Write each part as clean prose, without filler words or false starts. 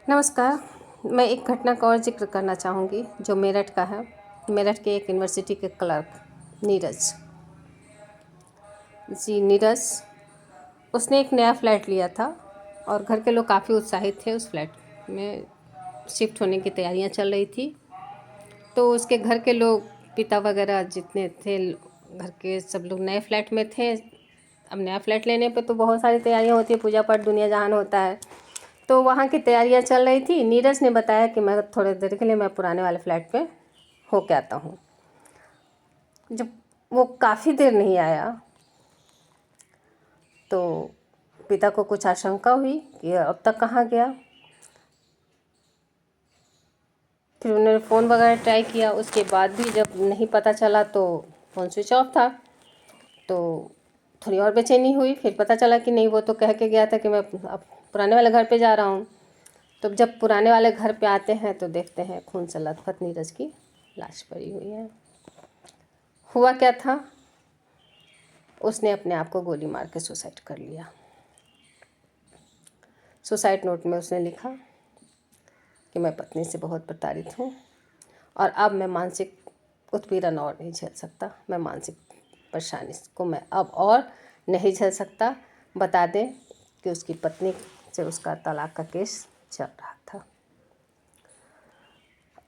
नमस्कार। मैं एक घटना का और ज़िक्र करना चाहूँगी जो मेरठ का है। मेरठ के एक यूनिवर्सिटी के क्लर्क नीरज जी, नीरज उसने एक नया फ्लैट लिया था और घर के लोग काफ़ी उत्साहित थे। उस फ्लैट में शिफ्ट होने की तैयारियां चल रही थी। तो उसके घर के लोग, पिता वगैरह जितने थे, घर के सब लोग नए फ्लैट में थे। अब नया फ्लैट लेने पे तो बहुत सारी तैयारियां होती है, पूजा पाठ दुनिया जहान होता है। तो वहाँ की तैयारियां चल रही थी। नीरज ने बताया कि मैं थोड़ी देर के लिए मैं पुराने वाले फ्लैट पे होके आता हूँ। जब वो काफ़ी देर नहीं आया तो पिता को कुछ आशंका हुई कि अब तक कहाँ गया। फिर उन्होंने फ़ोन वगैरह ट्राई किया, उसके बाद भी जब नहीं पता चला तो फ़ोन स्विच ऑफ था। तो थोड़ी और बेचैनी हुई। फिर पता चला कि नहीं, वो तो कह के गया था कि मैं अब पुराने वाले घर पे जा रहा हूँ। तो जब पुराने वाले घर पे आते हैं तो देखते हैं खून से लथपथ नीरज की लाश पड़ी हुई है। हुआ क्या था, उसने अपने आप को गोली मार के सुसाइड कर लिया। सुसाइड नोट में उसने लिखा कि मैं पत्नी से बहुत प्रताड़ित हूँ और अब मैं मानसिक उत्पीड़न और नहीं झेल सकता। मैं मानसिक परेशानी को मैं अब और नहीं झेल सकता। बता दें कि उसकी पत्नी से उसका तलाक का केस चल रहा था।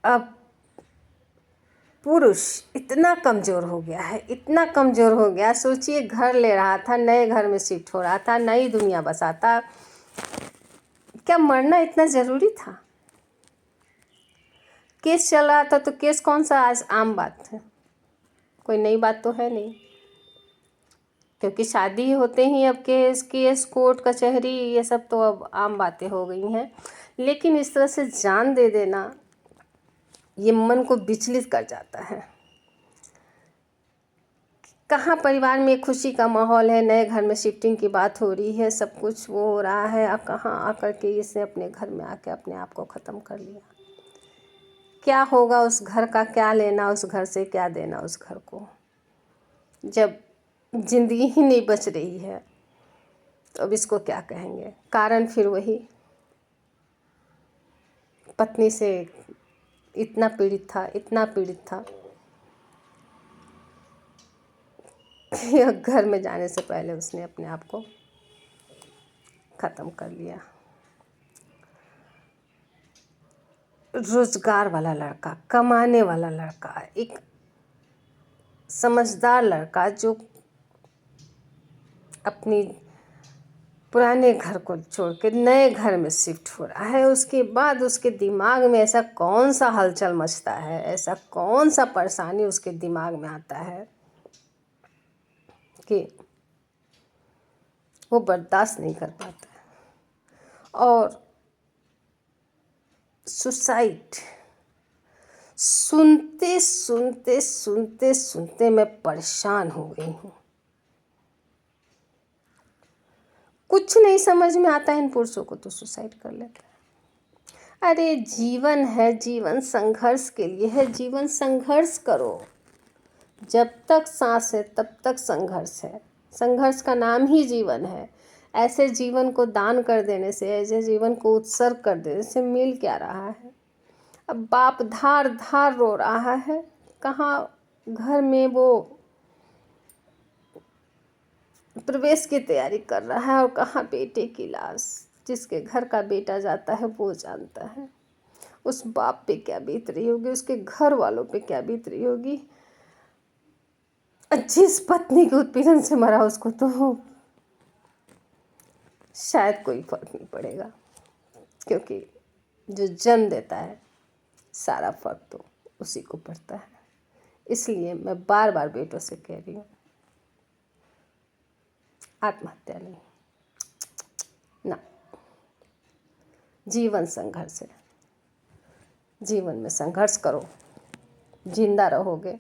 अब पुरुष इतना कमज़ोर हो गया है, इतना कमज़ोर हो गया। सोचिए, घर ले रहा था, नए घर में शिफ्ट हो रहा था, नई दुनिया बसाता। क्या मरना इतना ज़रूरी था? केस चल रहा था तो केस कौन सा आज आम बात है, कोई नई बात तो है नहीं। क्योंकि शादी होते ही अब केस केस कोर्ट कचहरी ये सब तो अब आम बातें हो गई हैं। लेकिन इस तरह से जान दे देना, ये मन को विचलित कर जाता है। कहाँ परिवार में खुशी का माहौल है, नए घर में शिफ्टिंग की बात हो रही है, सब कुछ वो हो रहा है, अब कहाँ आकर के इसने अपने घर में आके अपने आप को ख़त्म कर लिया। क्या होगा उस घर का, क्या लेना उस घर से, क्या देना उस घर को, जब जिंदगी ही नहीं बच रही है तो अब इसको क्या कहेंगे। कारण फिर वही, पत्नी से इतना पीड़ित था, इतना पीड़ित था कि घर में जाने से पहले उसने अपने आप को ख़त्म कर लिया। रोजगार वाला लड़का, कमाने वाला लड़का, एक समझदार लड़का जो अपनी पुराने घर को छोड़ के नए घर में शिफ्ट हो रहा है, उसके बाद उसके दिमाग में ऐसा कौन सा हलचल मचता है, ऐसा कौन सा परेशानी उसके दिमाग में आता है कि वो बर्दाश्त नहीं कर पाता है। और सुसाइड सुनते सुनते सुनते सुनते मैं परेशान हो गई हूँ। कुछ नहीं समझ में आता इन पुरुषों को तो सुसाइड कर लेते हैं। अरे जीवन है, जीवन संघर्ष के लिए है, जीवन संघर्ष करो। जब तक सांस है तब तक संघर्ष है। संघर्ष का नाम ही जीवन है। ऐसे जीवन को दान कर देने से, ऐसे जीवन को उत्सर्ग कर देने से मिल क्या रहा है? अब बाप धार धार रो रहा है, कहाँ घर में वो प्रवेश की तैयारी कर रहा है और कहाँ बेटे की लाश। जिसके घर का बेटा जाता है वो जानता है उस बाप पे क्या बीत रही होगी, उसके घर वालों पे क्या बीत रही होगी। जिस पत्नी के उत्पीड़न से मरा उसको तो शायद कोई फर्क नहीं पड़ेगा, क्योंकि जो जन्म देता है सारा फर्क तो उसी को पड़ता है। इसलिए मैं बार बार बेटों से कह रही हूँ, आत्महत्या नहीं ना। जीवन संघर्ष है, जीवन में संघर्ष करो, जिंदा रहोगे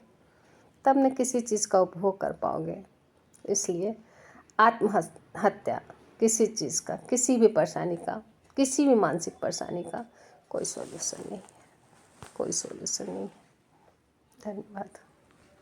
तब न किसी चीज़ का उपभोग कर पाओगे। इसलिए आत्महत्या किसी चीज़ का, किसी भी परेशानी का, किसी भी मानसिक परेशानी का कोई सॉल्यूशन नहीं है, कोई सॉल्यूशन नहीं है। धन्यवाद।